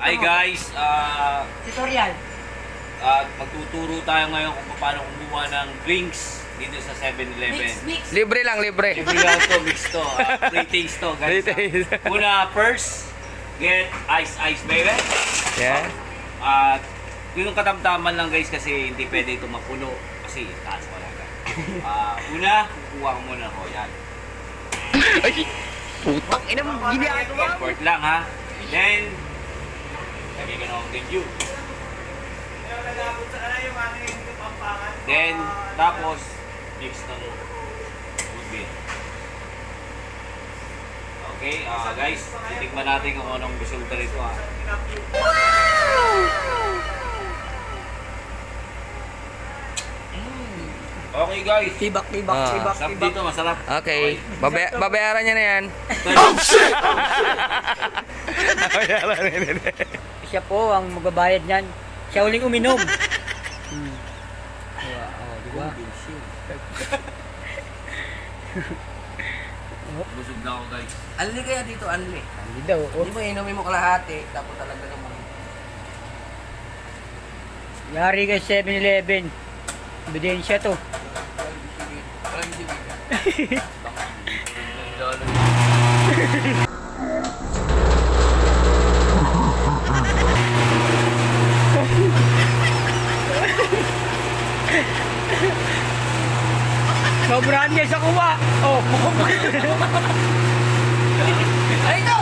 Hi guys, Tutorial. magtuturo tayo ngayon kung paano kumuha ng drinks dito sa 7-Eleven. Mix. Libre lang, libre. Libre lang to, mix to. Free taste to guys. Free taste. Una, first, get ice baby. Yan. At yung katamtaman lang guys kasi hindi pwede ito mapuno kasi taas pa lang. Una, kukuha ko muna ko. Yan. Ay! Putang ina mo, ginagawa. Import lang ha. Then, lagay ka na akong thank you. Then, tapos, mix ng tubig. Okay, guys, titikman natin kung anong resulta nito ha. Okay guys, Tibak. sarap dito, masarap. Okay. Babayaran niya na yan. Babayaran niya na. Siya po ang magbabayad niyan. Siya uling uminom. Diba? Busog na ako guys. Anli kaya dito, anli. Hindi daw. Hindi mo inumin mo kalahati, tapos talaga naman. Yari kay 7-Eleven. Ebidensya to. Walang bibig. Sobrahan niya sa kuha. Oh, Ay, ito!